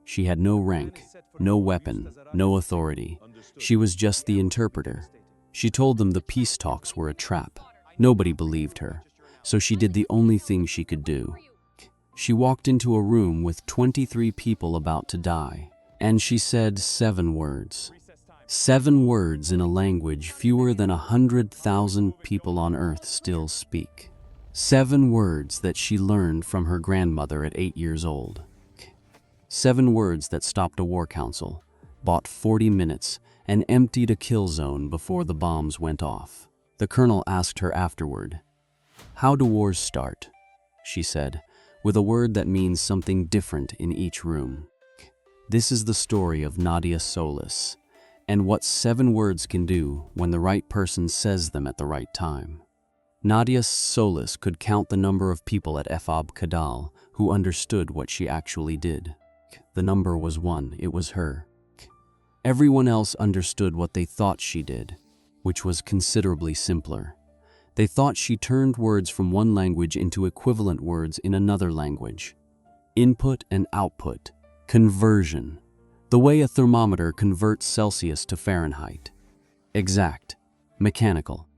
She had no rank, no weapon, no authority. She was just the interpreter. She told them the peace talks were a trap. Nobody believed her, so she did the only thing she could do. She walked into a room with 23 people about to die, and she said 7 words. 7 words in a language fewer than 100,000 people on Earth still speak. 7 words that she learned from her grandmother at 8 years old. 7 words that stopped a war council, bought 40 minutes, and emptied a kill zone before the bombs went off. The colonel asked her afterward, "How do wars start?" she said, with a word that means something different in each room. This is the story of Nadia Solis, and what 7 words can do when the right person says them at the right time. Nadia Solis could count the number of people at Kidal who understood what she actually did. The number was 1, it was her. Everyone else understood what they thought she did, which was considerably simpler. They thought she turned words from one language into equivalent words in another language. Input and output, conversion, the way a thermometer converts Celsius to Fahrenheit. Exact, mechanical.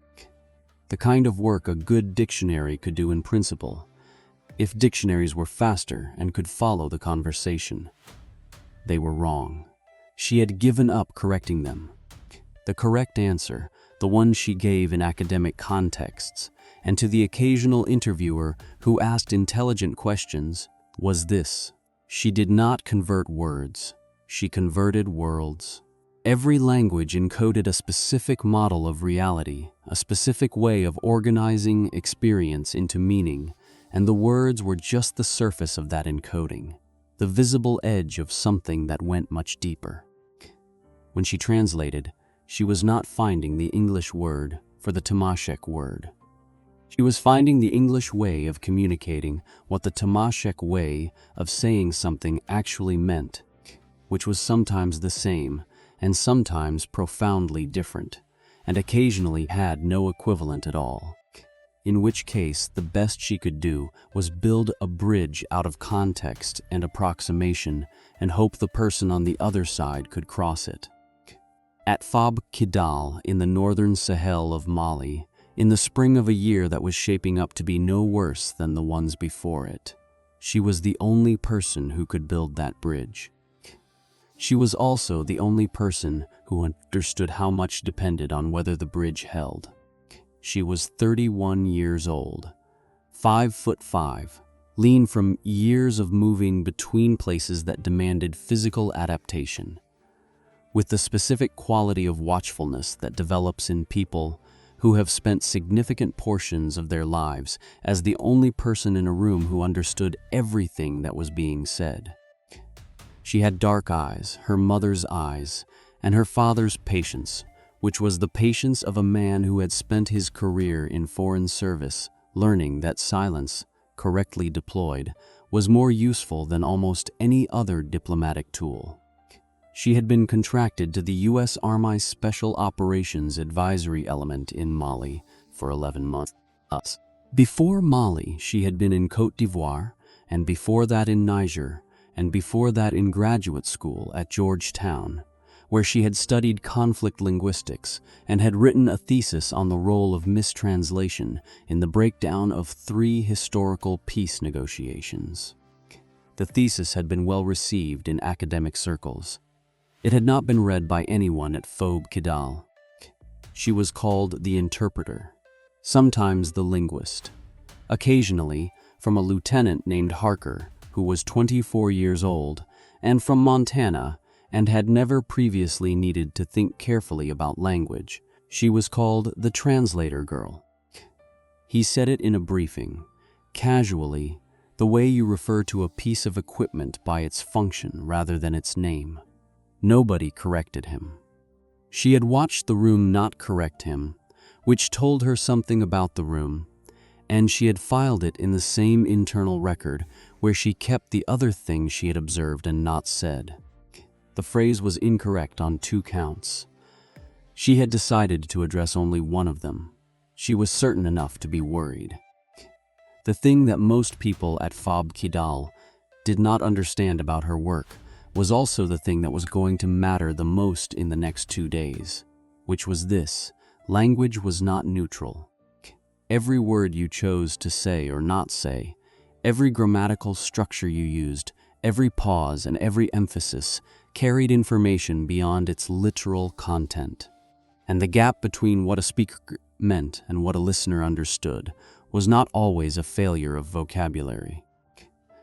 The kind of work a good dictionary could do in principle, if dictionaries were faster and could follow the conversation. They were wrong. She had given up correcting them. The correct answer, the one she gave in academic contexts, and to the occasional interviewer who asked intelligent questions, was this: she did not convert words, she converted worlds. Every language encoded a specific model of reality, a specific way of organizing experience into meaning, and the words were just the surface of that encoding, the visible edge of something that went much deeper. When she translated, she was not finding the English word for the Tamashek word. She was finding the English way of communicating what the Tamashek way of saying something actually meant, which was sometimes the same and sometimes profoundly different, and occasionally had no equivalent at all. In which case, the best she could do was build a bridge out of context and approximation and hope the person on the other side could cross it. At Kidal, in the northern Sahel of Mali, in the spring of a year that was shaping up to be no worse than the ones before it, she was the only person who could build that bridge. She was also the only person who understood how much depended on whether the bridge held. She was 31 years old, 5'5", lean from years of moving between places that demanded physical adaptation, with the specific quality of watchfulness that develops in people who have spent significant portions of their lives as the only person in a room who understood everything that was being said. She had dark eyes, her mother's eyes, and her father's patience, which was the patience of a man who had spent his career in foreign service, learning that silence, correctly deployed, was more useful than almost any other diplomatic tool. She had been contracted to the U.S. Army Special Operations Advisory Element in Mali for 11 months. Before Mali, she had been in Côte d'Ivoire, and before that in Niger, and before that in graduate school at Georgetown, where she had studied conflict linguistics and had written a thesis on the role of mistranslation in the breakdown of 3 historical peace negotiations. The thesis had been well received in academic circles. It had not been read by anyone at Kidal. She was called the interpreter, sometimes the linguist, occasionally from a lieutenant named Harker, who was 24 years old and from Montana and had never previously needed to think carefully about language. She was called the translator girl. He said it in a briefing, casually, the way you refer to a piece of equipment by its function rather than its name. Nobody corrected him. She had watched the room not correct him, which told her something about the room, and she had filed it in the same internal record where she kept the other things she had observed and not said. The phrase was incorrect on 2 counts. She had decided to address only one of them. She was certain enough to be worried. The thing that most people at Kidal did not understand about her work was also the thing that was going to matter the most in the next 2 days, which was this: language was not neutral. Every word you chose to say or not say, every grammatical structure you used, every pause and every emphasis carried information beyond its literal content. And the gap between what a speaker meant and what a listener understood was not always a failure of vocabulary.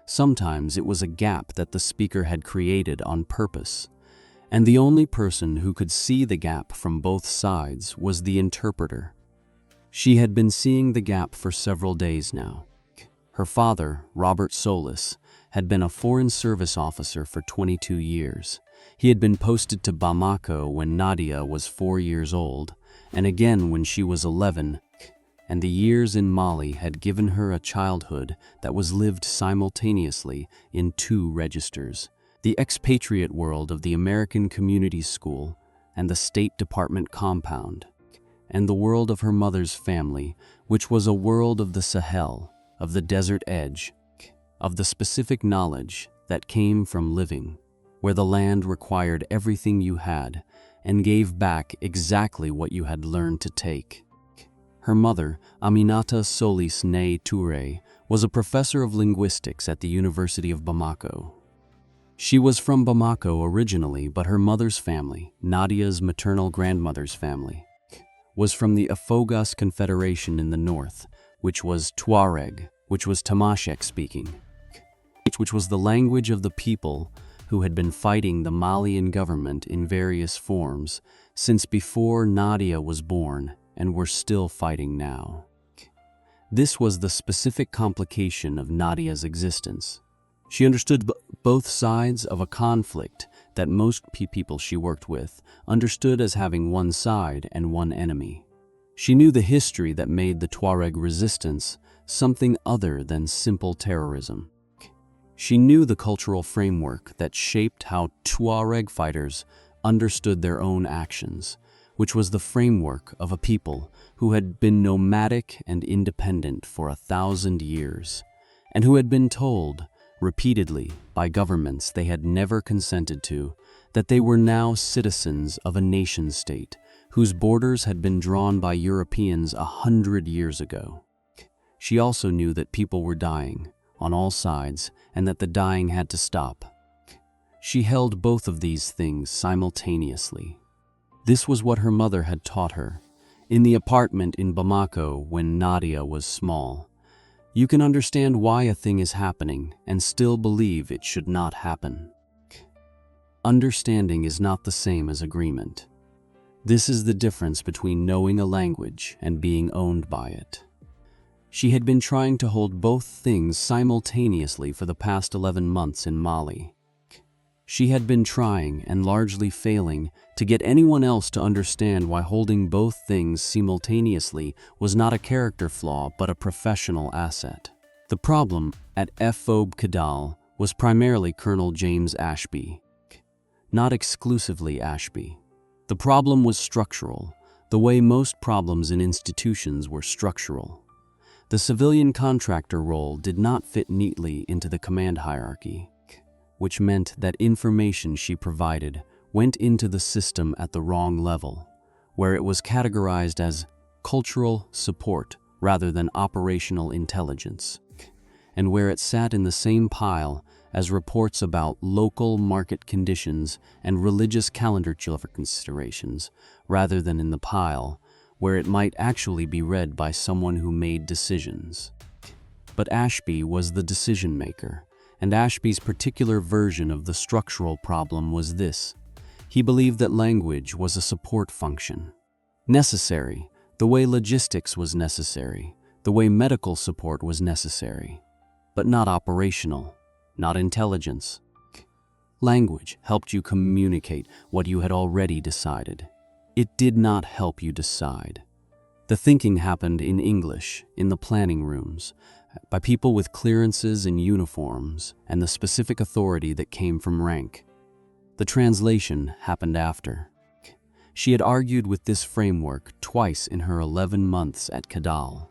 Sometimes it was a gap that the speaker had created on purpose, and the only person who could see the gap from both sides was the interpreter. She had been seeing the gap for several days now. Her father, Robert Solis, had been a Foreign Service officer for 22 years. He had been posted to Bamako when Nadia was 4 years old, and again when she was 11, and the years in Mali had given her a childhood that was lived simultaneously in 2 registers: the expatriate world of the American Community School and the State Department compound, and the world of her mother's family, which was a world of the Sahel, of the desert edge, of the specific knowledge that came from living, where the land required everything you had and gave back exactly what you had learned to take. Her mother, Nadia Solis née Tuareg, was a professor of linguistics at the University of Bamako. She was from Bamako originally, but her mother's family, Nadia's maternal grandmother's family, was from the Afogas Confederation in the north, which was Tuareg, which was Tamashek speaking, which was the language of the people who had been fighting the Malian government in various forms since before Nadia was born and were still fighting now. This was the specific complication of Nadia's existence. She understood both sides of a conflict that most people she worked with understood as having one side and one enemy. She knew the history that made the Tuareg resistance something other than simple terrorism. She knew the cultural framework that shaped how Tuareg fighters understood their own actions, which was the framework of a people who had been nomadic and independent for 1,000 years, and who had been told repeatedly by governments they had never consented to that they were now citizens of a nation-state whose borders had been drawn by Europeans 100 years ago. She also knew that people were dying on all sides and that the dying had to stop. She held both of these things simultaneously. This was what her mother had taught her. In the apartment in Bamako when Nadia was small, you can understand why a thing is happening and still believe it should not happen. Understanding is not the same as agreement. This is the difference between knowing a language and being owned by it. She had been trying to hold both things simultaneously for the past 11 months in Mali. She had been trying, and largely failing, to get anyone else to understand why holding both things simultaneously was not a character flaw but a professional asset. The problem at FOB Kidal was primarily Colonel James Ashby, not exclusively Ashby. The problem was structural, the way most problems in institutions were structural. The civilian contractor role did not fit neatly into the command hierarchy, which meant that information she provided went into the system at the wrong level, where it was categorized as cultural support rather than operational intelligence, and where it sat in the same pile as reports about local market conditions and religious calendar considerations, rather than in the pile where it might actually be read by someone who made decisions. But Ashby was the decision maker, and Ashby's particular version of the structural problem was this: he believed that language was a support function. Necessary, the way logistics was necessary, the way medical support was necessary, but not operational, not intelligence. Language helped you communicate what you had already decided. It did not help you decide. The thinking happened in English, in the planning rooms, by people with clearances and uniforms, and the specific authority that came from rank. The translation happened after. She had argued with this framework twice in her 11 months at Kidal.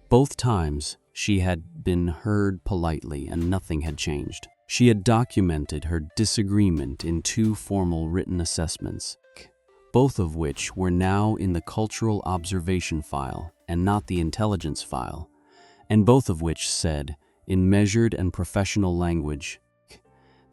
Both times, she had been heard politely and nothing had changed. She had documented her disagreement in 2 formal written assessments, both of which were now in the cultural observation file and not the intelligence file, and both of which said, in measured and professional language,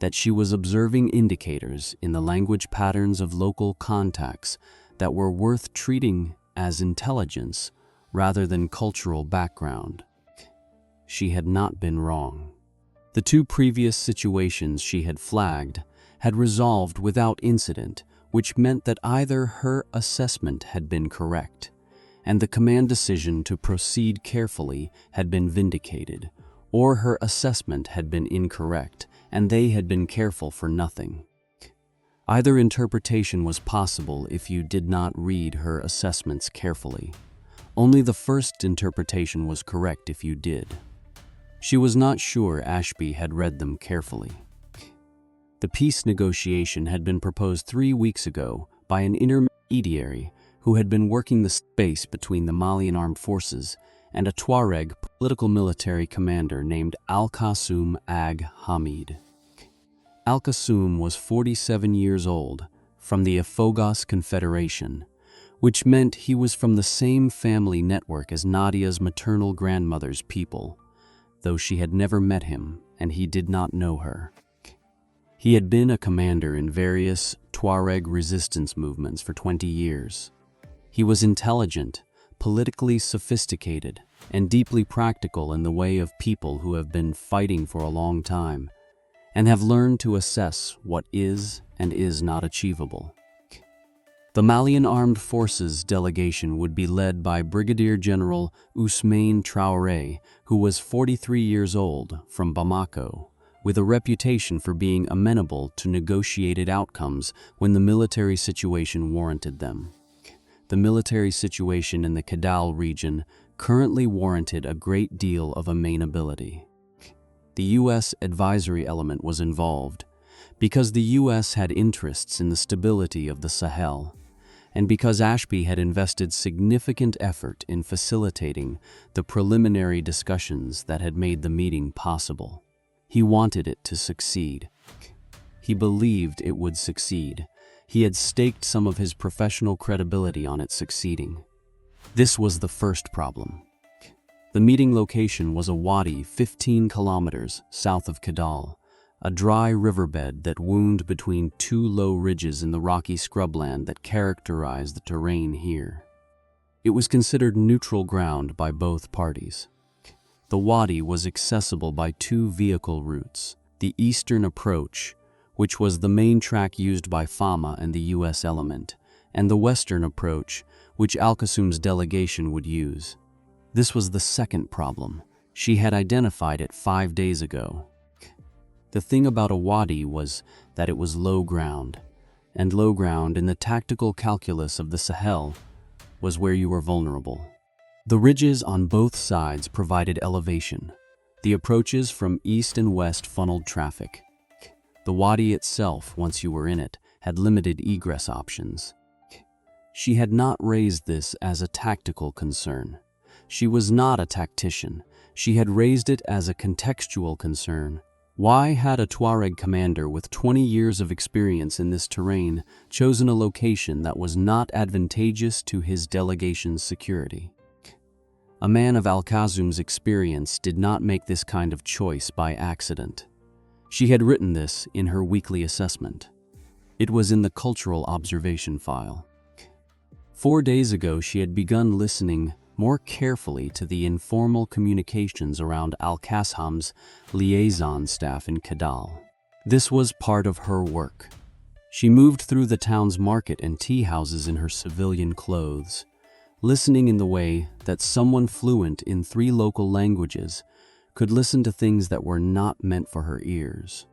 that she was observing indicators in the language patterns of local contacts that were worth treating as intelligence rather than cultural background. She had not been wrong. The 2 previous situations she had flagged had resolved without incident, which meant that either her assessment had been correct, and the command decision to proceed carefully had been vindicated, or her assessment had been incorrect, and they had been careful for nothing. Either interpretation was possible if you did not read her assessments carefully. Only the first interpretation was correct if you did. She was not sure Ashby had read them carefully. The peace negotiation had been proposed 3 weeks ago by an intermediary who had been working the space between the Malian armed forces and a Tuareg political military commander named Al-Qasum Ag Hamid. Al-Qasum was 47 years old, from the Ifogos Confederation, which meant he was from the same family network as Nadia's maternal grandmother's people, though she had never met him and he did not know her. He had been a commander in various Tuareg resistance movements for 20 years. He was intelligent, politically sophisticated, and deeply practical in the way of people who have been fighting for a long time and have learned to assess what is and is not achievable. The Malian Armed Forces delegation would be led by Brigadier General Ousmane Traoré, who was 43 years old, from Bamako, with a reputation for being amenable to negotiated outcomes when the military situation warranted them. The military situation in the Kidal region currently warranted a great deal of amenability. The U.S. advisory element was involved because the U.S. had interests in the stability of the Sahel, and because Ashby had invested significant effort in facilitating the preliminary discussions that had made the meeting possible. He wanted it to succeed. He believed it would succeed. He had staked some of his professional credibility on it succeeding. This was the first problem. The meeting location was a wadi 15 kilometers south of Kidal, a dry riverbed that wound between 2 low ridges in the rocky scrubland that characterized the terrain here. It was considered neutral ground by both parties. The wadi was accessible by 2 vehicle routes: the eastern approach, which was the main track used by FAMA and the U.S. element, and the western approach, which Al-Qasum's delegation would use. This was the second problem. She had identified it 5 days ago. The thing about a wadi was that it was low ground, and low ground in the tactical calculus of the Sahel was where you were vulnerable. The ridges on both sides provided elevation. The approaches from east and west funneled traffic. The wadi itself, once you were in it, had limited egress options. She had not raised this as a tactical concern. She was not a tactician. She had raised it as a contextual concern. Why had a Tuareg commander with 20 years of experience in this terrain chosen a location that was not advantageous to his delegation's security? A man of Al-Qasum's experience did not make this kind of choice by accident. She had written this in her weekly assessment. It was in the cultural observation file. 4 days ago, she had begun listening more carefully to the informal communications around Al-Qasum's liaison staff in Kidal. This was part of her work. She moved through the town's market and tea houses in her civilian clothes, listening in the way that someone fluent in 3 local languages could listen to things that were not meant for her ears.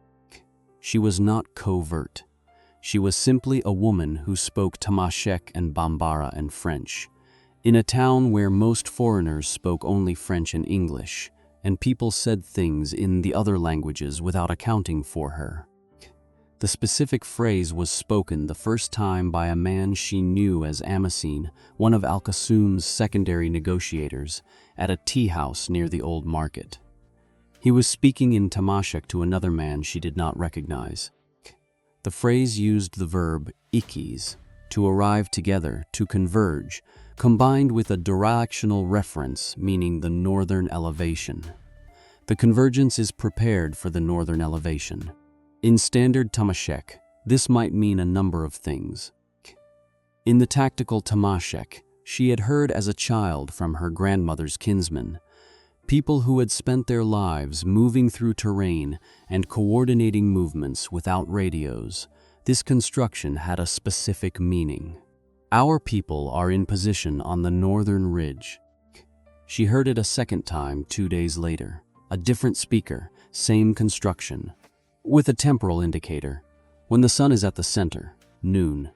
She was not covert. She was simply a woman who spoke Tamashek and Bambara and French, in a town where most foreigners spoke only French and English, and people said things in the other languages without accounting for her. The specific phrase was spoken the first time by a man she knew as Amasine, one of Al-Qasum's secondary negotiators, at a tea house near the old market. He was speaking in Tamashek to another man she did not recognize. The phrase used the verb ikis, to arrive together, to converge, combined with a directional reference meaning the northern elevation. The convergence is prepared for the northern elevation. In standard Tamashek, this might mean a number of things. In the tactical Tamashek, she had heard as a child from her grandmother's kinsmen, people who had spent their lives moving through terrain and coordinating movements without radios. This construction had a specific meaning. Our people are in position on the northern ridge. She heard it a second time 2 days later. A different speaker, same construction, with a temporal indicator. When the sun is at the center, noon.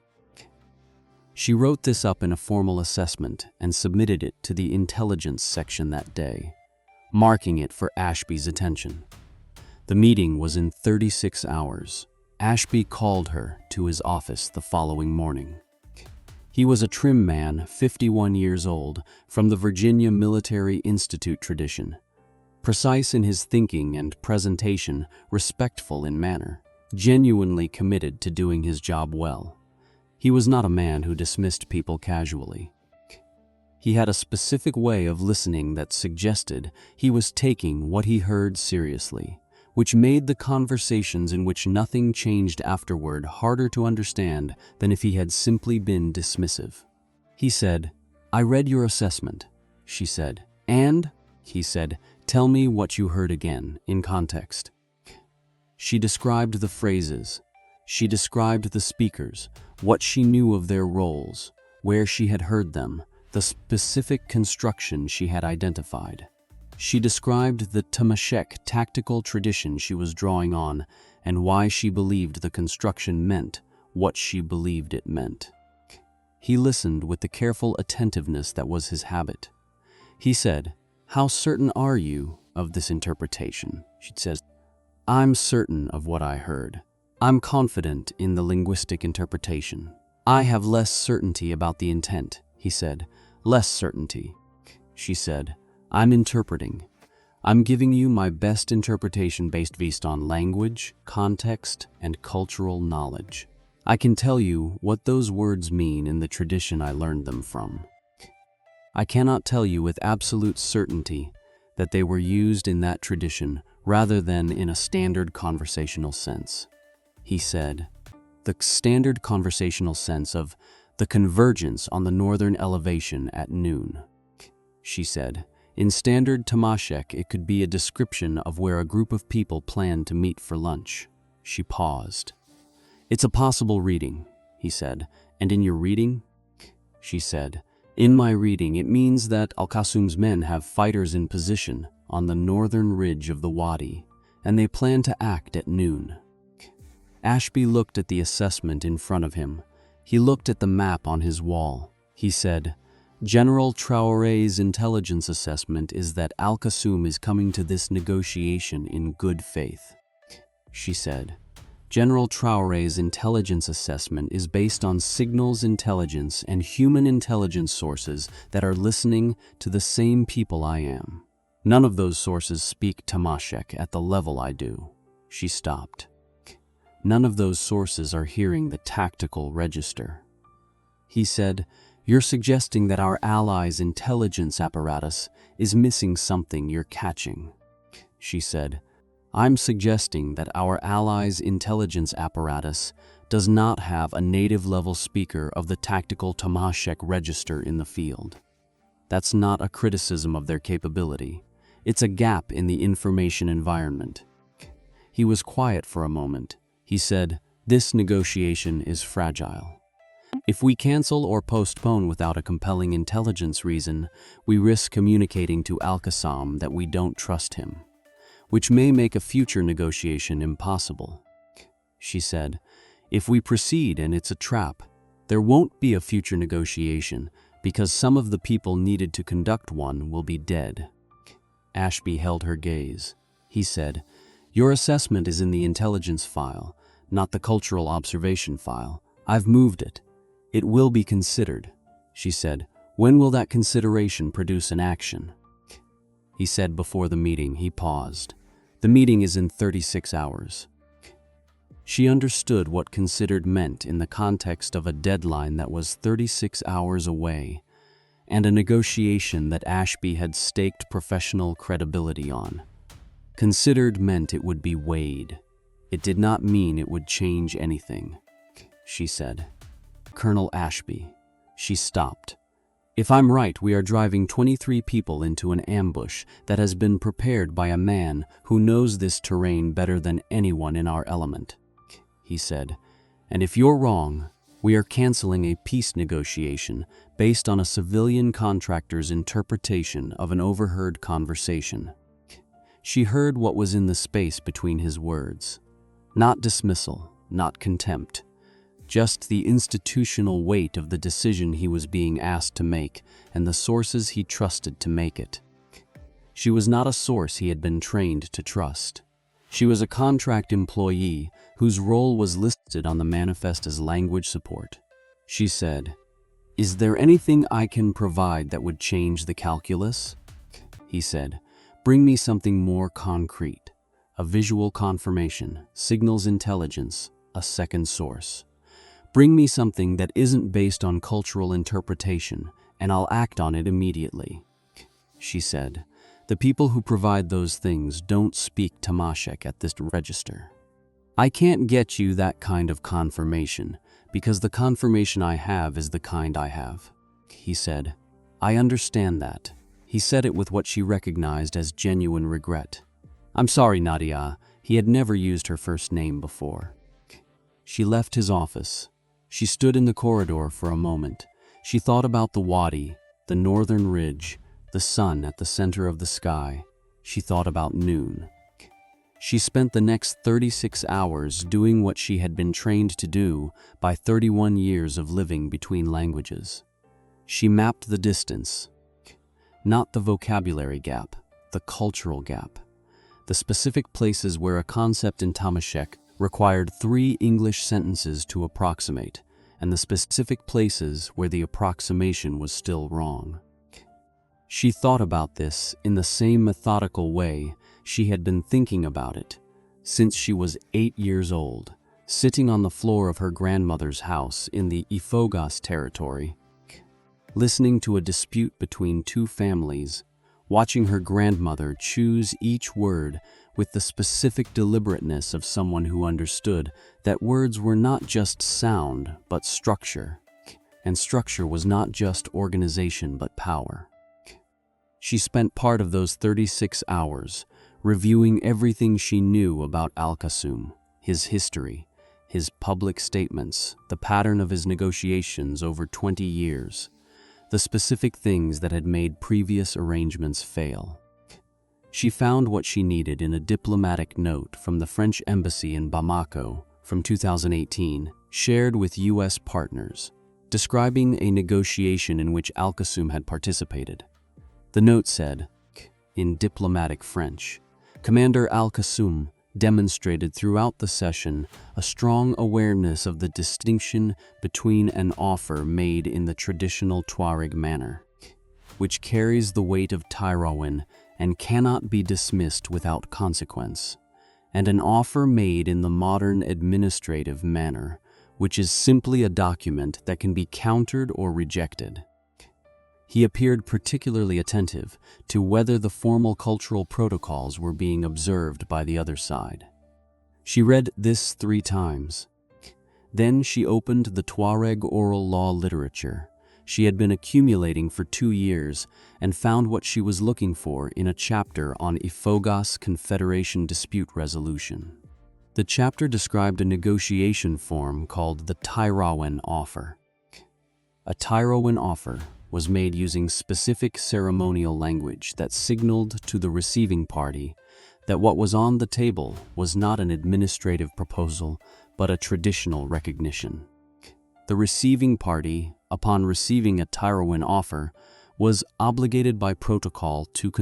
She wrote this up in a formal assessment and submitted it to the intelligence section that day, marking it for Ashby's attention. The meeting was in 36 hours. Ashby called her to his office the following morning. He was a trim man, 51 years old, from the Virginia Military Institute tradition. Precise in his thinking and presentation, respectful in manner, genuinely committed to doing his job well. He was not a man who dismissed people casually. He had a specific way of listening that suggested he was taking what he heard seriously, which made the conversations in which nothing changed afterward harder to understand than if he had simply been dismissive. He said, "I read your assessment," she said. "And," he said, "tell me what you heard again, in context." She described the phrases. She described the speakers, what she knew of their roles, where she had heard them, the specific construction she had identified. She described the Tamashek tactical tradition she was drawing on and why she believed the construction meant what she believed it meant. He listened with the careful attentiveness that was his habit. He said, "How certain are you of this interpretation?" She says, "I'm certain of what I heard. I'm confident in the linguistic interpretation. I have less certainty about the intent," he said. "Less certainty." She said, "I'm interpreting. I'm giving you my best interpretation based on language, context, and cultural knowledge. I can tell you what those words mean in the tradition I learned them from. I cannot tell you with absolute certainty that they were used in that tradition rather than in a standard conversational sense." He said, "The standard conversational sense of the convergence on the northern elevation at noon." She said, "In standard Tamashek, it could be a description of where a group of people planned to meet for lunch." She paused. "It's a possible reading," he said. "And in your reading?" She said, "In my reading, it means that Al-Qasum's men have fighters in position on the northern ridge of the wadi, and they plan to act at noon." Ashby looked at the assessment in front of him. He looked at the map on his wall. He said, "General Traore's intelligence assessment is that Al-Qasum is coming to this negotiation in good faith." She said, "General Traore's intelligence assessment is based on signals intelligence and human intelligence sources that are listening to the same people I am. None of those sources speak Tamashek at the level I do." She stopped. "None of those sources are hearing the tactical register." He said, "You're suggesting that our allies' intelligence apparatus is missing something you're catching." She said, "I'm suggesting that our allies' intelligence apparatus does not have a native-level speaker of the tactical Tamashek register in the field. That's not a criticism of their capability. It's a gap in the information environment." He was quiet for a moment. He said, "This negotiation is fragile. If we cancel or postpone without a compelling intelligence reason, we risk communicating to Al-Qasam that we don't trust him, which may make a future negotiation impossible." She said, "If we proceed and it's a trap, there won't be a future negotiation because some of the people needed to conduct one will be dead." Ashby held her gaze. He said, "Your assessment is in the intelligence file, not the cultural observation file. I've moved it. It will be considered." She said, "When will that consideration produce an action?" He said before the meeting. He paused. The meeting is in 36 hours. She understood what considered meant in the context of a deadline that was 36 hours away, and a negotiation that Ashby had staked professional credibility on. Considered meant it would be weighed. It did not mean it would change anything, she said. Colonel Ashby. She stopped. If I'm right, we are driving 23 people into an ambush that has been prepared by a man who knows this terrain better than anyone in our element, he said. And if you're wrong, we are canceling a peace negotiation based on a civilian contractor's interpretation of an overheard conversation. She heard what was in the space between his words. Not dismissal, not contempt. Just the institutional weight of the decision he was being asked to make and the sources he trusted to make it. She was not a source he had been trained to trust. She was a contract employee whose role was listed on the manifest as language support. She said, "Is there anything I can provide that would change the calculus?" He said, "Bring me something more concrete. A visual confirmation, signals intelligence, a second source. Bring me something that isn't based on cultural interpretation, and I'll act on it immediately." She said, "The people who provide those things don't speak Tamashek at this register. I can't get you that kind of confirmation, because the confirmation I have is the kind I have." He said, "I understand that." He said it with what she recognized as genuine regret. "I'm sorry, Nadia." He had never used her first name before. She left his office. She stood in the corridor for a moment. She thought about the wadi, the northern ridge, the sun at the center of the sky. She thought about noon. She spent the next 36 hours doing what she had been trained to do by 31 years of living between languages. She mapped the distance, not the vocabulary gap, the cultural gap. The specific places where a concept in Tamashek required 3 English sentences to approximate, and the specific places where the approximation was still wrong. She thought about this in the same methodical way she had been thinking about it since she was 8 years old, sitting on the floor of her grandmother's house in the Ifogas territory, listening to a dispute between 2 families, watching her grandmother choose each word with the specific deliberateness of someone who understood that words were not just sound but structure, and structure was not just organization but power. She spent part of those 36 hours reviewing everything she knew about Al-Qasum, his history, his public statements, the pattern of his negotiations over 20 years, the specific things that had made previous arrangements fail. She found what she needed in a diplomatic note from the French embassy in Bamako from 2018, shared with U.S. partners, describing a negotiation in which Al-Qasum had participated. The note said, in diplomatic French, Commander Al-Qasum demonstrated throughout the session a strong awareness of the distinction between an offer made in the traditional Tuareg manner, which carries the weight of Tyrowen and cannot be dismissed without consequence, and an offer made in the modern administrative manner, which is simply a document that can be countered or rejected. He appeared particularly attentive to whether the formal cultural protocols were being observed by the other side. She read this 3 times. Then she opened the Tuareg oral law literature she had been accumulating for 2 years and found what she was looking for in a chapter on Ifogas Confederation dispute resolution. The chapter described a negotiation form called the Tyrowen offer. A Tyrowen offer was made using specific ceremonial language that signaled to the receiving party that what was on the table was not an administrative proposal, but a traditional recognition. The receiving party, upon receiving a Tyrowen offer, was obligated by protocol to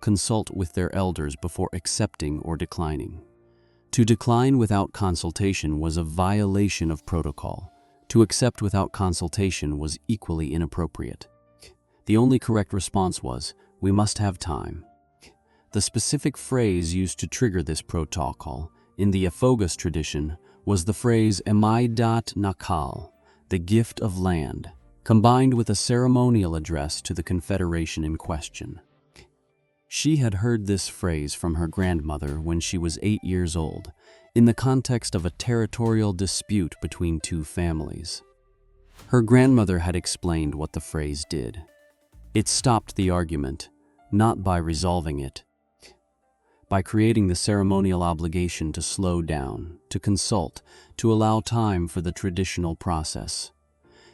consult with their elders before accepting or declining. To decline without consultation was a violation of protocol. To accept without consultation was equally inappropriate. The only correct response was, "We must have time." The specific phrase used to trigger this protocol, in the Afogus tradition, was the phrase Emaidat Nakal, the gift of land, combined with a ceremonial address to the confederation in question. She had heard this phrase from her grandmother when she was 8 years old, in the context of a territorial dispute between two families. Her grandmother had explained what the phrase did. It stopped the argument, not by resolving it, by creating the ceremonial obligation to slow down, to consult, to allow time for the traditional process.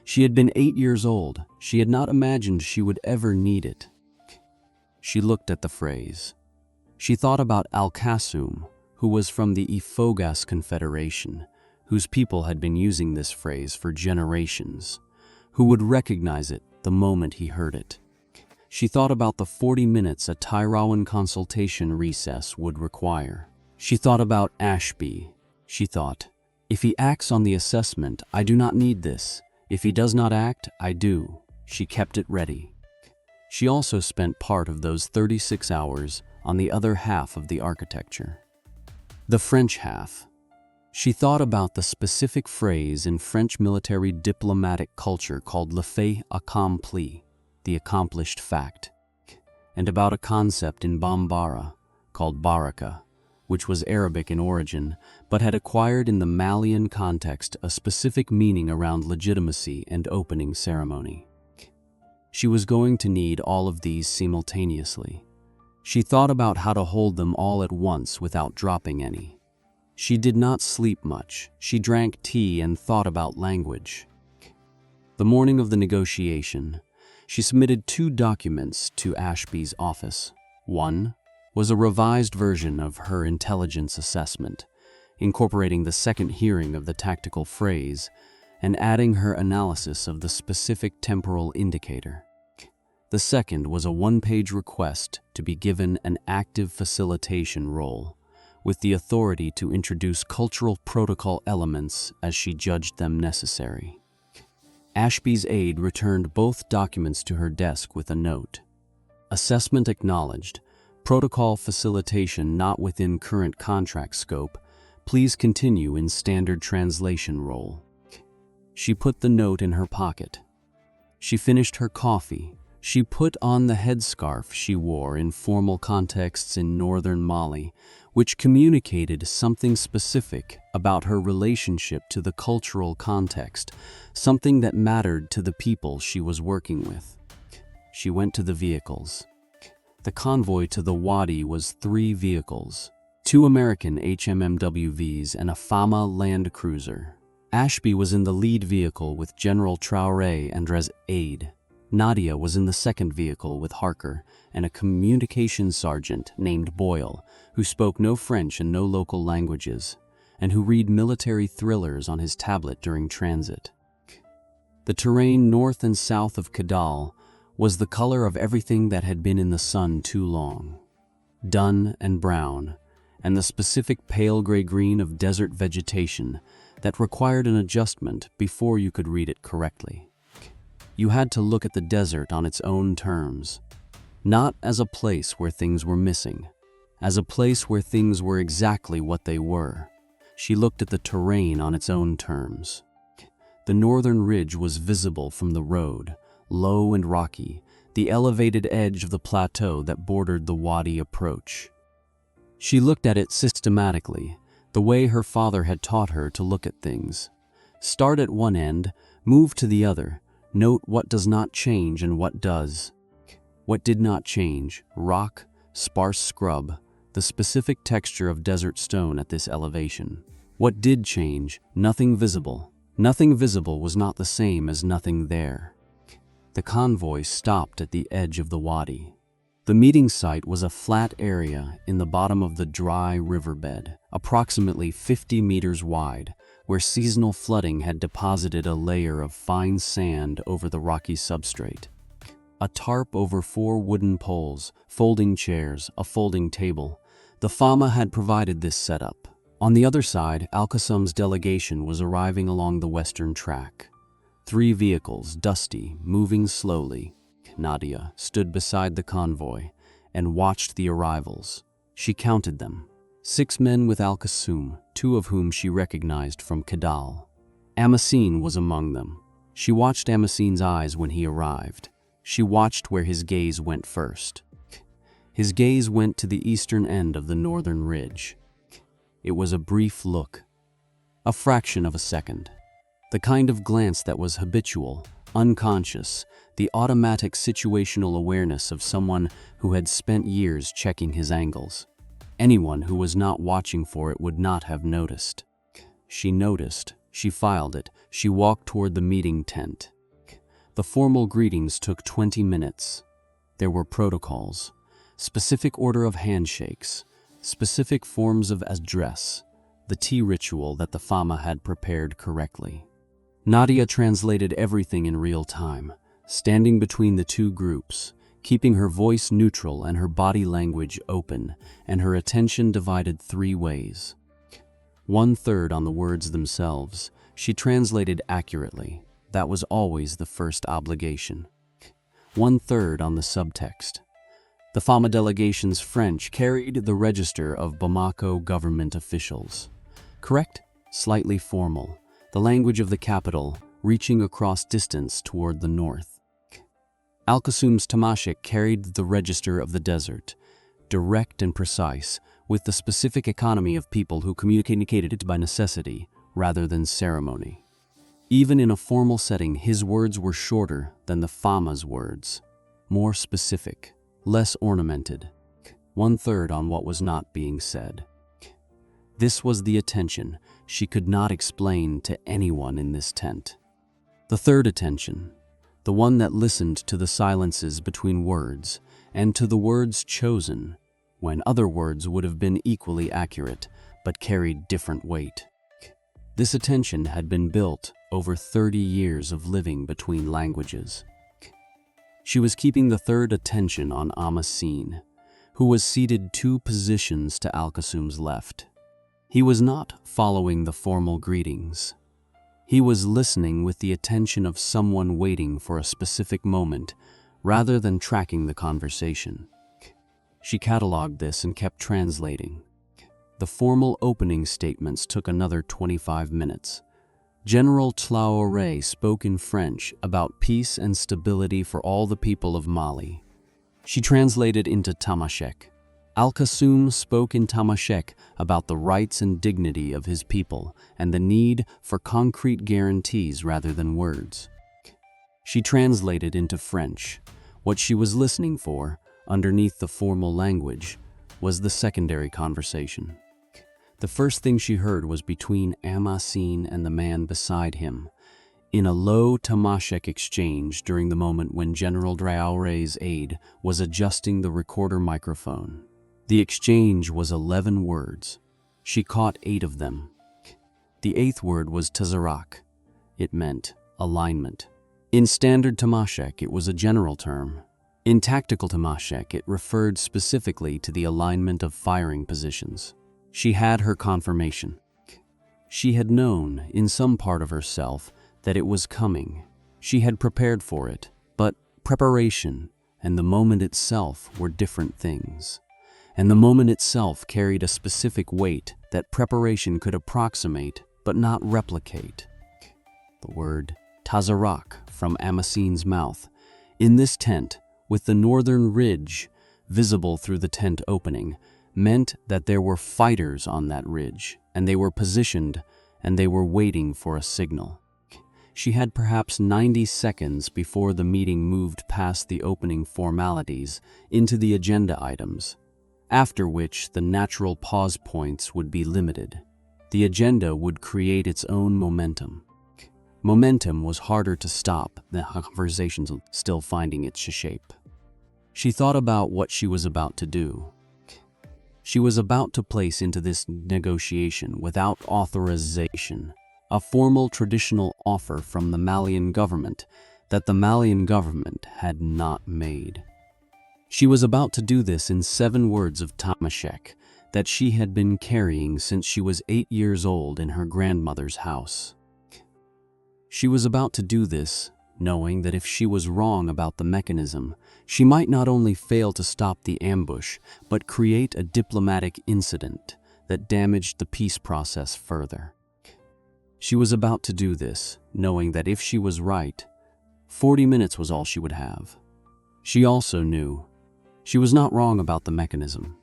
She had been 8 years old. She had not imagined she would ever need it. She looked at the phrase. She thought about Al-Kasum, who was from the Ifogas Confederation, whose people had been using this phrase for generations, who would recognize it the moment he heard it. She thought about the 40 minutes a Tyrawan consultation recess would require. She thought about Ashby. She thought, if he acts on the assessment, I do not need this. If he does not act, I do. She kept it ready. She also spent part of those 36 hours on the other half of the architecture. The French half. She thought about the specific phrase in French military diplomatic culture called le fait accompli, the accomplished fact, and about a concept in Bambara called baraka, which was Arabic in origin, but had acquired in the Malian context a specific meaning around legitimacy and opening ceremony. She was going to need all of these simultaneously. She thought about how to hold them all at once without dropping any. She did not sleep much. She drank tea and thought about language. The morning of the negotiation, she submitted 2 documents to Ashby's office. One was a revised version of her intelligence assessment, incorporating the second hearing of the tactical phrase and adding her analysis of the specific temporal indicator. The second was a 1-page request to be given an active facilitation role, with the authority to introduce cultural protocol elements as she judged them necessary. Ashby's aide returned both documents to her desk with a note. Assessment acknowledged. Protocol facilitation not within current contract scope. Please continue in standard translation role. She put the note in her pocket. She finished her coffee. She put on the headscarf she wore in formal contexts in northern Mali, which communicated something specific about her relationship to the cultural context, something that mattered to the people she was working with. She went to the vehicles. The convoy to the Wadi was 3 vehicles, 2 American HMMWVs and a Fama Land Cruiser. Ashby was in the lead vehicle with General Traoré and his aide. Nadia was in the second vehicle with Harker and a communications sergeant named Boyle, who spoke no French and no local languages, and who read military thrillers on his tablet during transit. The terrain north and south of Kidal was the color of everything that had been in the sun too long. Dun and brown, and the specific pale gray-green of desert vegetation that required an adjustment before you could read it correctly. You had to look at the desert on its own terms, not as a place where things were missing, as a place where things were exactly what they were. She looked at the terrain on its own terms. The northern ridge was visible from the road, low and rocky, the elevated edge of the plateau that bordered the Wadi approach. She looked at it systematically, the way her father had taught her to look at things. Start at one end, move to the other, note what does not change and what does. What did not change: rock, sparse scrub, the specific texture of desert stone at this elevation. What did change: nothing visible. Nothing visible was not the same as nothing there. The convoy stopped at the edge of the wadi. The meeting site was a flat area in the bottom of the dry riverbed, approximately 50 meters wide, where seasonal flooding had deposited a layer of fine sand over the rocky substrate. A tarp over 4 wooden poles, folding chairs, a folding table. The Fama had provided this setup. On the other side, Al-Qasam's delegation was arriving along the western track. 3 vehicles, dusty, moving slowly. Nadia stood beside the convoy, and watched the arrivals. She counted them. 6 men with Al-Qasum, 2 of whom she recognized from Kidal. Amaseen was among them. She watched Amaseen's eyes when he arrived. She watched where his gaze went first. His gaze went to the eastern end of the northern ridge. It was a brief look, a fraction of a second. The kind of glance that was habitual, unconscious, the automatic situational awareness of someone who had spent years checking his angles. Anyone who was not watching for it would not have noticed. She noticed, she filed it, she walked toward the meeting tent. The formal greetings took 20 minutes. There were protocols, specific order of handshakes, specific forms of address, the tea ritual that the Fama had prepared correctly. Nadia translated everything in real time, standing between the 2 groups, keeping her voice neutral and her body language open, and her attention divided 3 ways. 1/3 on the words themselves. She translated accurately. That was always the first obligation. 1/3 on the subtext. The Fama delegation's French carried the register of Bamako government officials. Correct? Slightly formal. The language of the capital, reaching across distance toward the north. Al-Qasum's Tamashek carried the register of the desert, direct and precise, with the specific economy of people who communicated it by necessity rather than ceremony. Even in a formal setting, his words were shorter than the Fama's words, more specific, less ornamented, 1/3 on what was not being said. This was the attention she could not explain to anyone in this tent. The third attention, the one that listened to the silences between words and to the words chosen when other words would have been equally accurate but carried different weight. This attention had been built over 30 years of living between languages. She was keeping the third attention on Amaseen, who was seated 2 positions to Al-Qasum's left. He was not following the formal greetings. He was listening with the attention of someone waiting for a specific moment rather than tracking the conversation. She cataloged this and kept translating. The formal opening statements took another 25 minutes. General Tuareg spoke in French about peace and stability for all the people of Mali. She translated into Tamashek. Al-Qasum spoke in Tamashek about the rights and dignity of his people and the need for concrete guarantees rather than words. She translated into French. What she was listening for, underneath the formal language, was the secondary conversation. The first thing she heard was between Amaseen and the man beside him, in a low Tamashek exchange during the moment when General Traoré's aide was adjusting the recorder microphone. The exchange was 11 words. She caught 8 of them. The 8th word was tazarak. It meant alignment. In standard Tamashek, it was a general term. In tactical Tamashek, it referred specifically to the alignment of firing positions. She had her confirmation. She had known, in some part of herself, that it was coming. She had prepared for it, but preparation and the moment itself were different things. And the moment itself carried a specific weight that preparation could approximate but not replicate. The word tazarak from Amaseen's mouth. In this tent, with the northern ridge visible through the tent opening, meant that there were fighters on that ridge, and they were positioned, and they were waiting for a signal. She had perhaps 90 seconds before the meeting moved past the opening formalities into the agenda items, after which the natural pause points would be limited. The agenda would create its own momentum. Momentum was harder to stop than conversations still finding its shape. She thought about what she was about to do. She was about to place into this negotiation without authorization a formal traditional offer from the Malian government that the Malian government had not made. She was about to do this in 7 words of Tamashek that she had been carrying since she was 8 years old in her grandmother's house. She was about to do this knowing that if she was wrong about the mechanism, she might not only fail to stop the ambush, but create a diplomatic incident that damaged the peace process further. She was about to do this, knowing that if she was right, 40 minutes was all she would have. She also knew she was not wrong about the mechanism.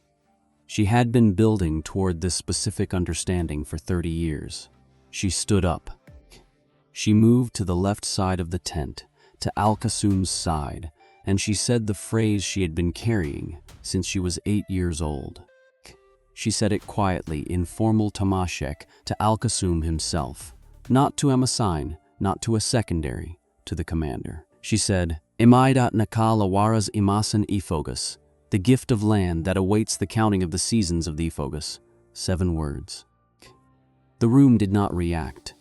She had been building toward this specific understanding for 30 years. She stood up. She moved to the left side of the tent, to Al-Qasum's side, and she said the phrase she had been carrying since she was 8 years old. She said it quietly in formal Tamashek to Al-Qasum himself, not to Amasign, not to a secondary, to the commander. She said, Imaidat Nakal Awaras Imasan Ifogus, the gift of land that awaits the counting of the seasons of the Ifogus. 7 words. The room did not react.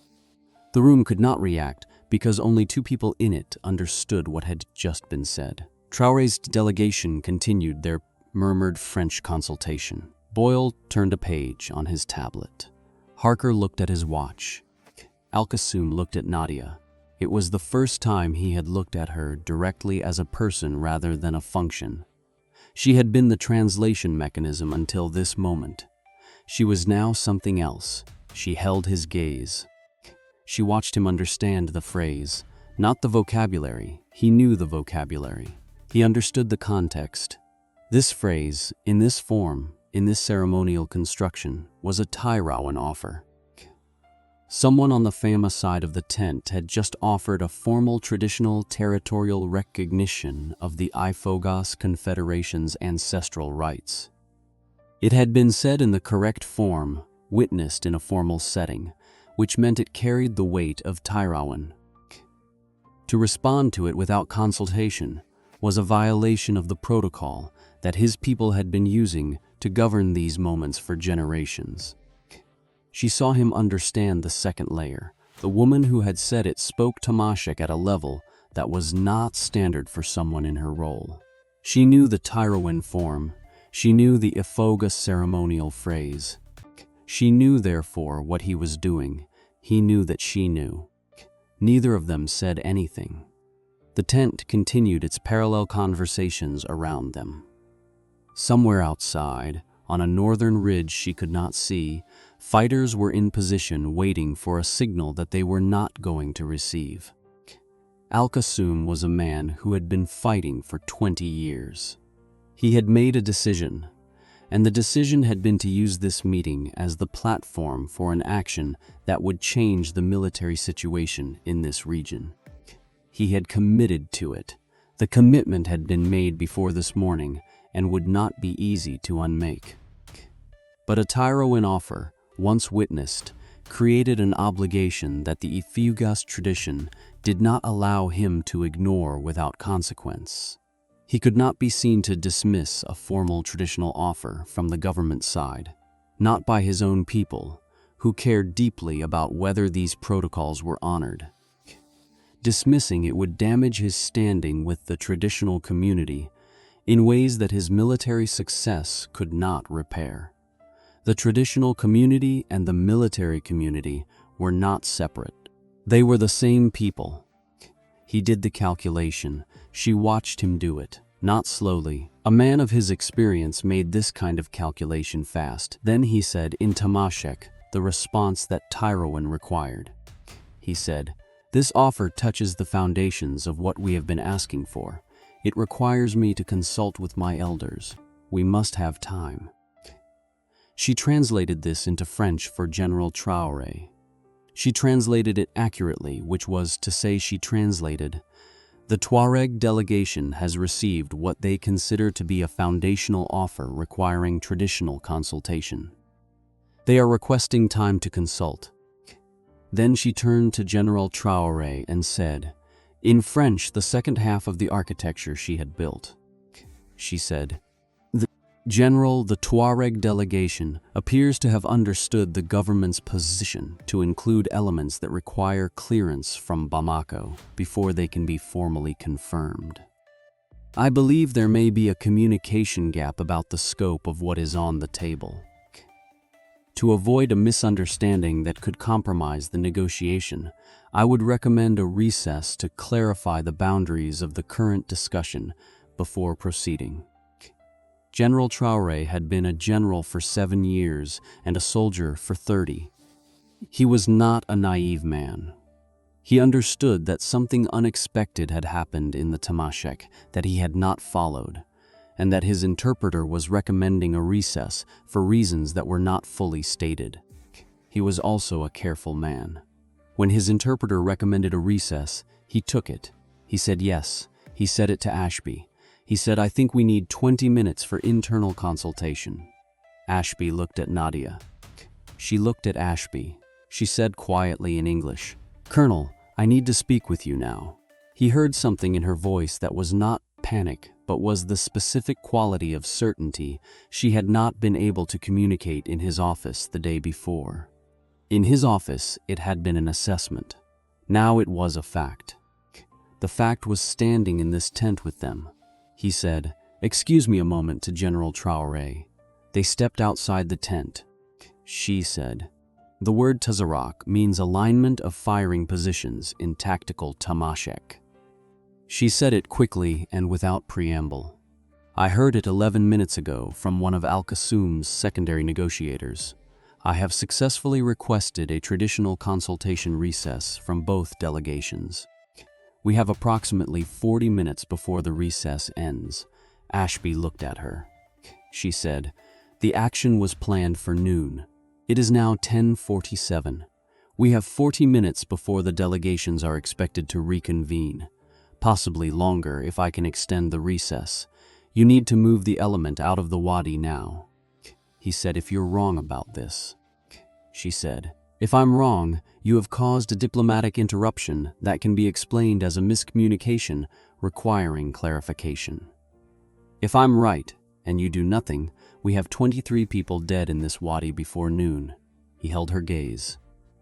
The room could not react because only 2 people in it understood what had just been said. Traore's delegation continued their murmured French consultation. Boyle turned a page on his tablet. Harker looked at his watch. Al-Qasum looked at Nadia. It was the first time he had looked at her directly as a person rather than a function. She had been the translation mechanism until this moment. She was now something else. She held his gaze. She watched him understand the phrase, not the vocabulary. He knew the vocabulary. He understood the context. This phrase, in this form, in this ceremonial construction, was a Tyrowan offer. Someone on the Fama side of the tent had just offered a formal traditional territorial recognition of the Ifogos Confederation's ancestral rights. It had been said in the correct form, witnessed in a formal setting, which meant it carried the weight of Tyrowan. To respond to it without consultation was a violation of the protocol that his people had been using to govern these moments for generations. She saw him understand the second layer. The woman who had said it spoke Tamashek at a level that was not standard for someone in her role. She knew the Tyrowan form. She knew the Ifoga ceremonial phrase. She knew, therefore, what he was doing. He knew that she knew. Neither of them said anything. The tent continued its parallel conversations around them. Somewhere outside, on a northern ridge she could not see, fighters were in position waiting for a signal that they were not going to receive. Al-Qasum was a man who had been fighting for 20 years. He had made a decision, and the decision had been to use this meeting as the platform for an action that would change the military situation in this region. He had committed to it. The commitment had been made before this morning and would not be easy to unmake. But a Tyrowan offer, once witnessed, created an obligation that the Ifugas tradition did not allow him to ignore without consequence. He could not be seen to dismiss a formal traditional offer from the government side, not by his own people, who cared deeply about whether these protocols were honored. Dismissing it would damage his standing with the traditional community in ways that his military success could not repair. The traditional community and the military community were not separate. They were the same people. He did the calculation. She watched him do it, not slowly. A man of his experience made this kind of calculation fast. Then he said in Tamashek the response that Tyrowan required. He said, "This offer touches the foundations of what we have been asking for. It requires me to consult with my elders. We must have time." She translated this into French for General Traoré. She translated it accurately, which was to say she translated, "The Tuareg delegation has received what they consider to be a foundational offer requiring traditional consultation. They are requesting time to consult." Then she turned to General Traoré and said, in French, the second half of the architecture she had built. She said, "General, the Tuareg delegation appears to have understood the government's position to include elements that require clearance from Bamako before they can be formally confirmed. I believe there may be a communication gap about the scope of what is on the table. To avoid a misunderstanding that could compromise the negotiation, I would recommend a recess to clarify the boundaries of the current discussion before proceeding. General Traoré had been a general for 7 years and a soldier for 30. He was not a naive man. He understood that something unexpected had happened in the Tamashek that he had not followed, and that his interpreter was recommending a recess for reasons that were not fully stated. He was also a careful man. When his interpreter recommended a recess, he took it. He said yes. He said it to Ashby. He said, "I think we need 20 minutes for internal consultation." Ashby looked at Nadia. She looked at Ashby. She said quietly in English, "Colonel, I need to speak with you now." He heard something in her voice that was not panic, but was the specific quality of certainty she had not been able to communicate in his office the day before. In his office, it had been an assessment. Now it was a fact. The fact was standing in this tent with them. He said, "Excuse me a moment," to General Traoré. They stepped outside the tent. She said, "The word Tuareg means alignment of firing positions in tactical Tamashek." She said it quickly and without preamble. "I heard it 11 minutes ago from one of Al-Qasum's secondary negotiators. I have successfully requested a traditional consultation recess from both delegations. We have approximately 40 minutes before the recess ends." Ashby looked at her. She said, "The action was planned for noon. It is now 10:47. We have 40 minutes before the delegations are expected to reconvene. Possibly longer if I can extend the recess. You need to move the element out of the wadi now." He said, "If you're wrong about this." She said, "If I'm wrong, you have caused a diplomatic interruption that can be explained as a miscommunication requiring clarification. If I'm right, and you do nothing, we have 23 people dead in this wadi before noon." He held her gaze.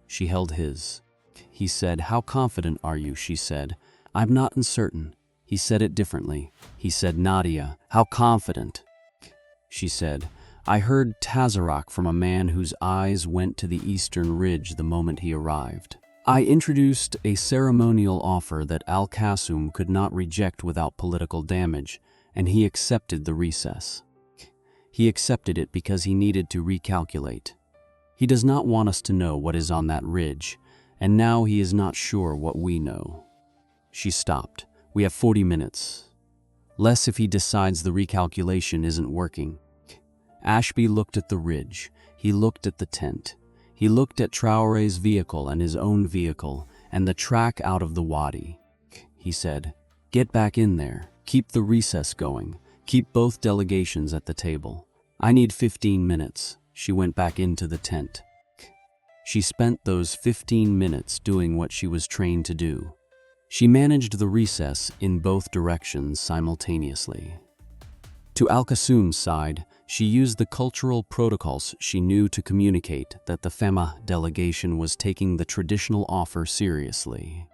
She held his. He said, "How confident are you?" She said, "I'm not uncertain." He said it differently. He said, "Nadia, how confident?" She said, "I heard Tuareg from a man whose eyes went to the eastern ridge the moment he arrived. I introduced a ceremonial offer that Al-Qasum could not reject without political damage, and he accepted the recess. He accepted it because he needed to recalculate. He does not want us to know what is on that ridge, and now he is not sure what we know." She stopped. "We have 40 minutes. Less if he decides the recalculation isn't working." Ashby looked at the ridge. He looked at the tent. He looked at Traoré's vehicle and his own vehicle and the track out of the wadi. He said, "Get back in there. Keep the recess going. Keep both delegations at the table. I need 15 minutes." She went back into the tent. She spent those 15 minutes doing what she was trained to do. She managed the recess in both directions simultaneously. To Al-Qasum's side, she used the cultural protocols she knew to communicate that the FEMA delegation was taking the traditional offer seriously.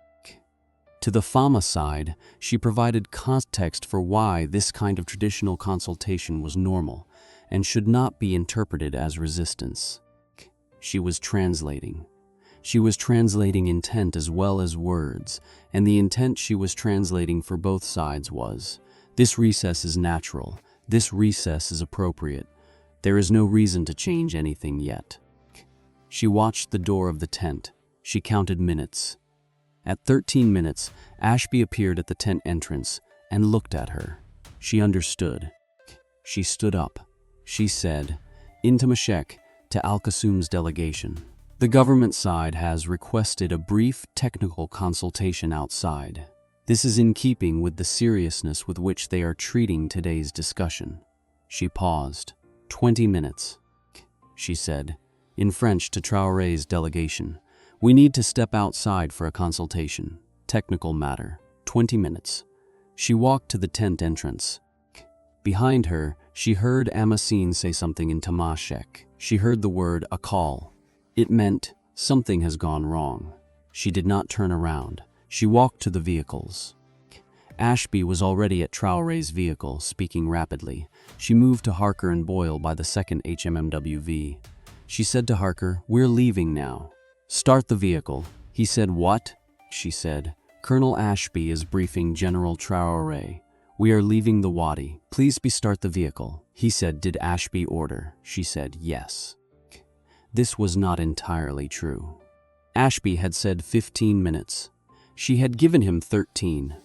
To the FAMA side, she provided context for why this kind of traditional consultation was normal and should not be interpreted as resistance. She was translating. She was translating intent as well as words, and the intent she was translating for both sides was, "This recess is natural. This recess is appropriate. There is no reason to change anything yet." She watched the door of the tent. She counted minutes. At 13 minutes, Ashby appeared at the tent entrance and looked at her. She understood. She stood up. She said, "In Tamashek, to Al-Qasum's delegation. The government side has requested a brief technical consultation outside. This is in keeping with the seriousness with which they are treating today's discussion." She paused. 20 minutes. She said, in French to Traoré's delegation, "We need to step outside for a consultation. Technical matter. 20 minutes. She walked to the tent entrance. Behind her, she heard Amasine say something in Tamashek. She heard the word "a call." It meant, "Something has gone wrong." She did not turn around. She walked to the vehicles. Ashby was already at Traoré's vehicle, speaking rapidly. She moved to Harker and Boyle by the 2nd HMMWV. She said to Harker, "We're leaving now." "Start the vehicle." He said, "What?" she said. "Colonel Ashby is briefing General Traoré. We are leaving the wadi. Please start the vehicle." He said, "Did Ashby order?" She said, "Yes." This was not entirely true. Ashby had said 15 minutes. She had given him 13.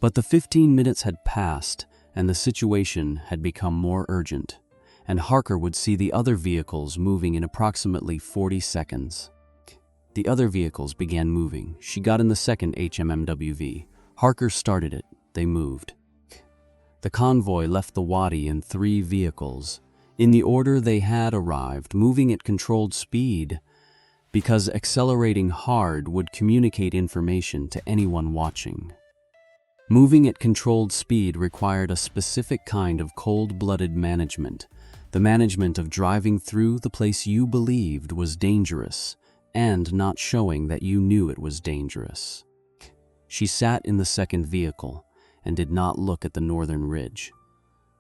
But the 15 minutes had passed, and the situation had become more urgent, and Harker would see the other vehicles moving in approximately 40 seconds. The other vehicles began moving. She got in the second HMMWV. Harker started it. They moved. The convoy left the wadi in 3 vehicles, in the order they had arrived, moving at controlled speed, because accelerating hard would communicate information to anyone watching. Moving at controlled speed required a specific kind of cold-blooded management, the management of driving through the place you believed was dangerous and not showing that you knew it was dangerous. She sat in the second vehicle and did not look at the northern ridge.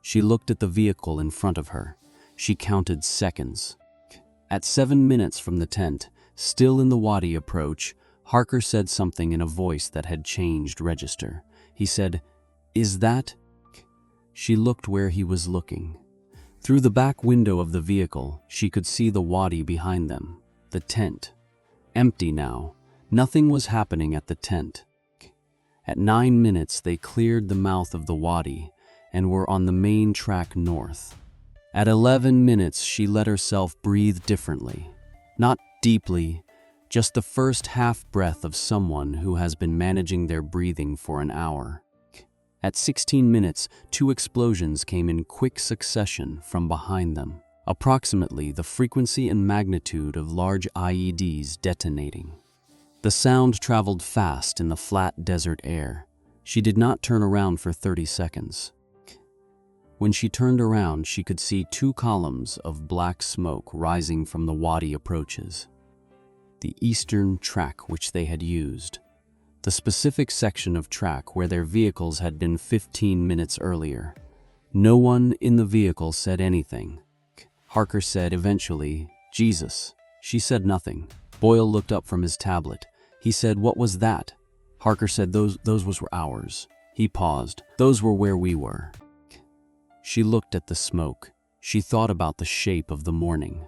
She looked at the vehicle in front of her. She counted seconds. At 7 minutes from the tent, still in the wadi approach, Harker said something in a voice that had changed register. He said, "Is that?" She looked where he was looking. Through the back window of the vehicle, she could see the wadi behind them, the tent. Empty now. Nothing was happening at the tent. At 9 minutes, they cleared the mouth of the wadi and were on the main track north. At 11 minutes, she let herself breathe differently. Not deeply, just the first half-breath of someone who has been managing their breathing for an hour. At 16 minutes, 2 explosions came in quick succession from behind them, approximately the frequency and magnitude of large IEDs detonating. The sound traveled fast in the flat desert air. She did not turn around for 30 seconds. When she turned around, she could see 2 columns of black smoke rising from the wadi approaches. The eastern track which they had used. The specific section of track where their vehicles had been 15 minutes earlier. No one in the vehicle said anything. Harker said eventually, "Jesus." She said nothing. Boyle looked up from his tablet. He said, "What was that?" Harker said, Those were ours." He paused. "Those were where we were." She looked at the smoke. She thought about the shape of the morning.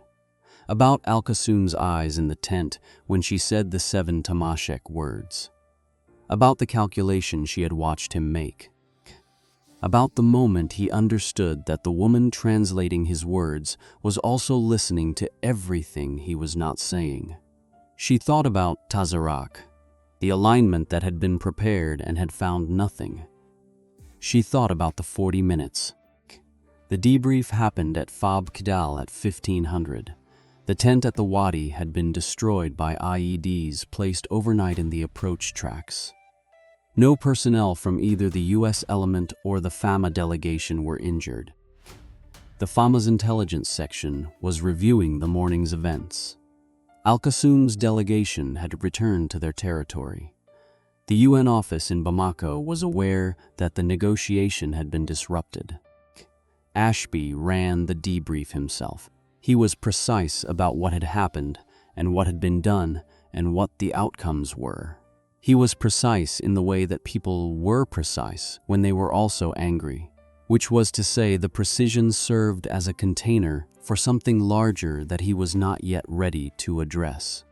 About Al-Qasum's eyes in the tent when she said the 7 Tamashek words. About the calculation she had watched him make. About the moment he understood that the woman translating his words was also listening to everything he was not saying. She thought about Tazarak, the alignment that had been prepared and had found nothing. She thought about the 40 minutes. The debrief happened at Fob Kidal at 1500. The tent at the wadi had been destroyed by IEDs placed overnight in the approach tracks. No personnel from either the U.S. element or the FAMA delegation were injured. The FAMA's intelligence section was reviewing the morning's events. Al-Qasum's delegation had returned to their territory. The UN office in Bamako was aware that the negotiation had been disrupted. Ashby ran the debrief himself. He was precise about what had happened and what had been done and what the outcomes were. He was precise in the way that people were precise when they were also angry, which was to say the precision served as a container for something larger that he was not yet ready to address.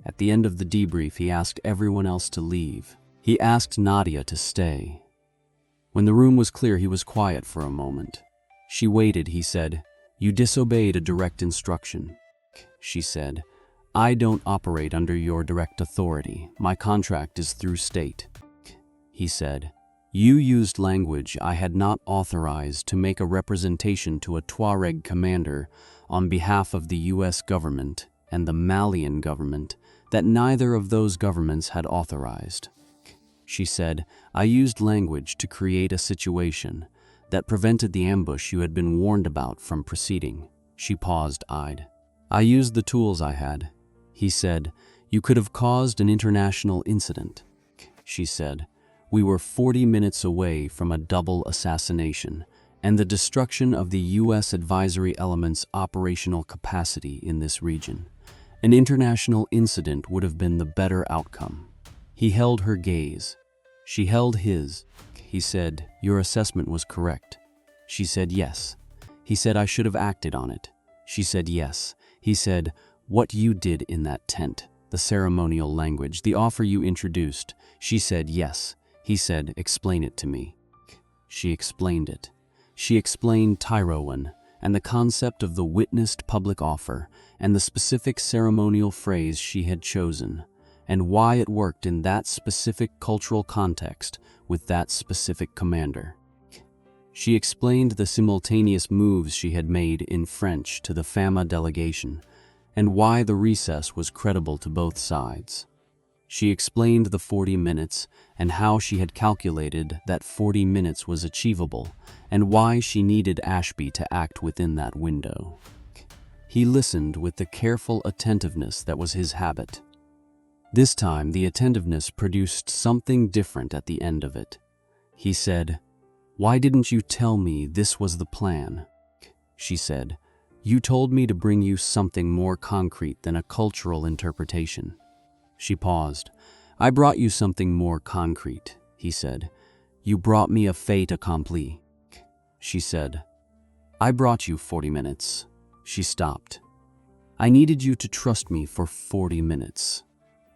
At the end of the debrief, he asked everyone else to leave. He asked Nadia to stay. When the room was clear, he was quiet for a moment. She waited, he said. "You disobeyed a direct instruction." She said, "I don't operate under your direct authority. My contract is through state." He said, "You used language I had not authorized to make a representation to a Tuareg commander on behalf of the U.S. government and the Malian government that neither of those governments had authorized." She said, "I used language to create a situation that prevented the ambush you had been warned about from proceeding." She paused, eyed. "I used the tools I had." He said, "You could have caused an international incident." She said, "We were 40 minutes away from a double assassination and the destruction of the U.S. advisory element's operational capacity in this region. An international incident would have been the better outcome." He held her gaze. She held his. He said, "Your assessment was correct." She said, "Yes." He said, "I should have acted on it." She said, "Yes." He said, "What you did in that tent, the ceremonial language, the offer you introduced." She said, "Yes." He said, "Explain it to me." She explained it. She explained Tyrowan and the concept of the witnessed public offer and the specific ceremonial phrase she had chosen, and why it worked in that specific cultural context with that specific commander. She explained the simultaneous moves she had made in French to the Fama delegation and why the recess was credible to both sides. She explained the 40 minutes and how she had calculated that 40 minutes was achievable and why she needed Ashby to act within that window. He listened with the careful attentiveness that was his habit. This time, the attentiveness produced something different at the end of it. He said, "Why didn't you tell me this was the plan?" She said, "You told me to bring you something more concrete than a cultural interpretation." She paused. "I brought you something more concrete," he said. "You brought me a fait accompli." She said, "I brought you 40 minutes." She stopped. "I needed you to trust me for 40 minutes.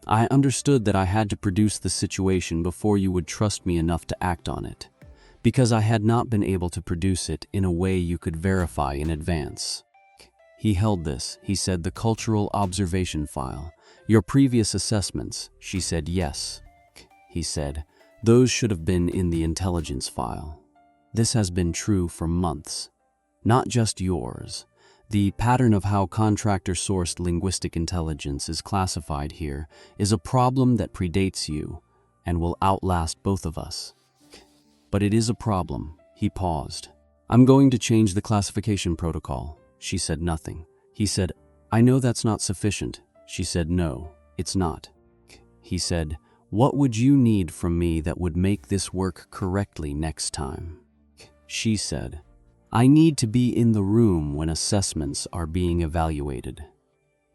I understood that I had to produce the situation before you would trust me enough to act on it, because I had not been able to produce it in a way you could verify in advance." He held this. He said, "The cultural observation file. Your previous assessments." She said, "Yes." He said, "Those should have been in the intelligence file. This has been true for months. Not just yours. The pattern of how contractor-sourced linguistic intelligence is classified here is a problem that predates you and will outlast both of us. But it is a problem." He paused. "I'm going to change the classification protocol." She said nothing. He said, "I know that's not sufficient." She said, "No, it's not." He said, "What would you need from me that would make this work correctly next time?" She said, "I need to be in the room when assessments are being evaluated,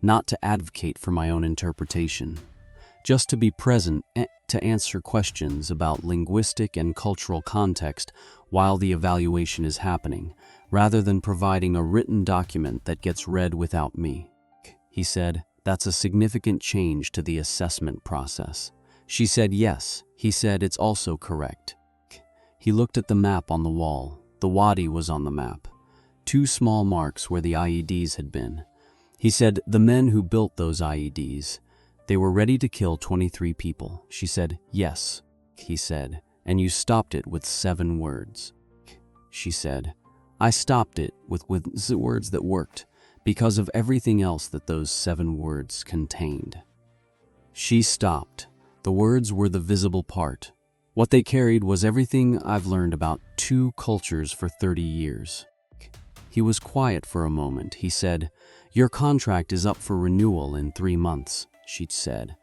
not to advocate for my own interpretation, just to be present to answer questions about linguistic and cultural context while the evaluation is happening, rather than providing a written document that gets read without me." He said, "That's a significant change to the assessment process." She said, "Yes." He said, "It's also correct." He looked at the map on the wall. The wadi was on the map. 2 small marks where the IEDs had been. He said, "The men who built those IEDs, they were ready to kill 23 people." She said, "Yes." He said, "And you stopped it with 7 words." She said, "I stopped it with words that worked because of everything else that those 7 words contained." She stopped. The words were the visible part. What they carried was everything I've learned about 2 cultures for 30 years. He was quiet for a moment. He said, "Your contract is up for renewal in 3 months." She said,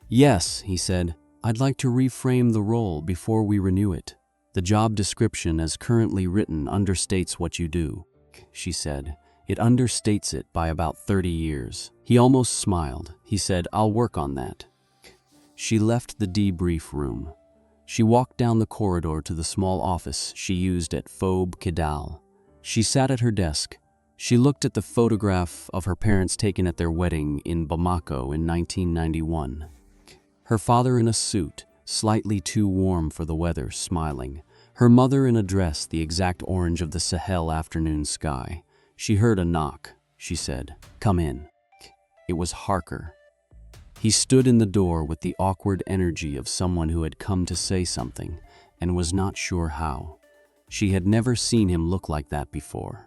"Yes." He said, "I'd like to reframe the role before we renew it. The job description as currently written understates what you do." She said, "It understates it by about 30 years. He almost smiled. He said, "I'll work on that." She left the debrief room. She walked down the corridor to the small office she used at Phobe Kidal. She sat at her desk. She looked at the photograph of her parents taken at their wedding in Bamako in 1991. Her father in a suit, slightly too warm for the weather, smiling. Her mother in a dress the exact orange of the Sahel afternoon sky. She heard a knock. She said, "Come in." It was Harker. He stood in the door with the awkward energy of someone who had come to say something and was not sure how. She had never seen him look like that before.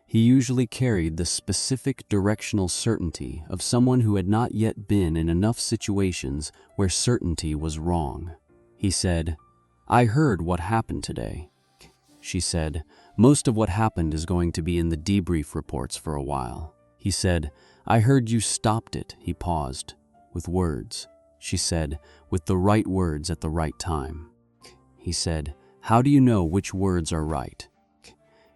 He usually carried the specific directional certainty of someone who had not yet been in enough situations where certainty was wrong. He said, "I heard what happened today." She said, "Most of what happened is going to be in the debrief reports for a while." He said, "I heard you stopped it." He paused. "With words." She said, "With the right words at the right time." He said, "How do you know which words are right?"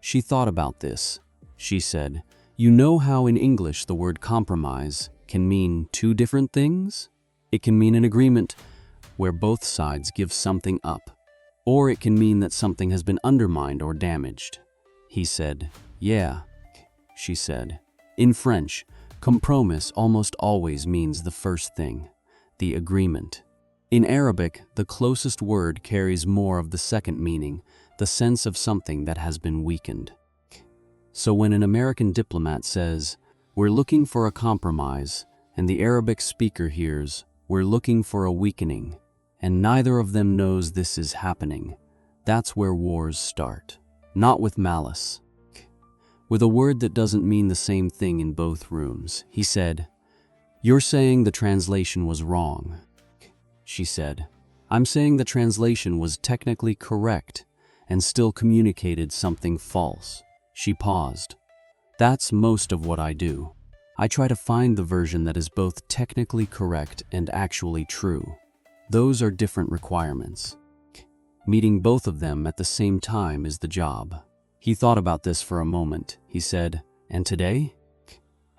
She thought about this. She said, "You know how in English the word compromise can mean 2 different things? It can mean an agreement where both sides give something up. Or it can mean that something has been undermined or damaged. He said, "Yeah," she said. In French, compromise almost always means the first thing, the agreement. In Arabic, the closest word carries more of the second meaning, the sense of something that has been weakened. So when an American diplomat says, "We're looking for a compromise," and the Arabic speaker hears, "We're looking for a weakening," and neither of them knows this is happening, that's where wars start. Not with malice. With a word that doesn't mean the same thing in both rooms. He said, "You're saying the translation was wrong." She said, "I'm saying the translation was technically correct and still communicated something false." She paused. "That's most of what I do. I try to find the version that is both technically correct and actually true. Those are different requirements. Meeting both of them at the same time is the job." He thought about this for a moment. He said, "And today?"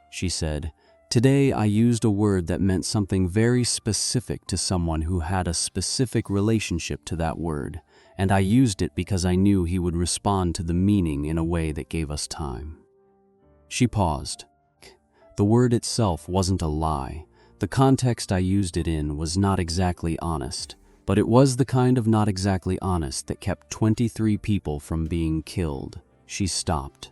She said, "Today I used a word that meant something very specific to someone who had a specific relationship to that word, and I used it because I knew he would respond to the meaning in a way that gave us time." She paused. "The word itself wasn't a lie. The context I used it in was not exactly honest, but it was the kind of not exactly honest that kept 23 people from being killed." She stopped.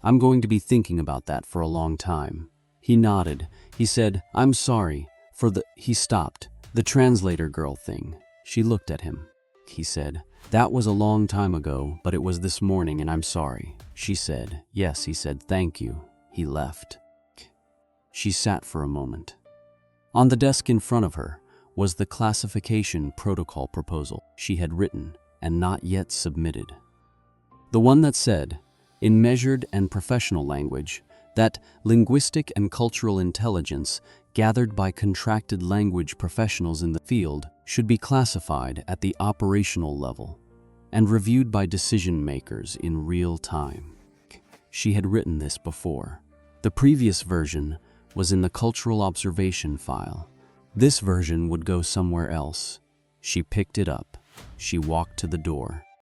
"I'm going to be thinking about that for a long time." He nodded. He said, "I'm sorry for the..." He stopped. "The translator girl thing." She looked at him. He said, "That was a long time ago, but it was this morning and I'm sorry." She said, "Yes." He said, "Thank you." He left. She sat for a moment. On the desk in front of her was the classification protocol proposal she had written and not yet submitted. The one that said, in measured and professional language, that linguistic and cultural intelligence gathered by contracted language professionals in the field should be classified at the operational level and reviewed by decision makers in real time. She had written this before. The previous version was in the cultural observation file. This version would go somewhere else. She picked it up. She walked to the door.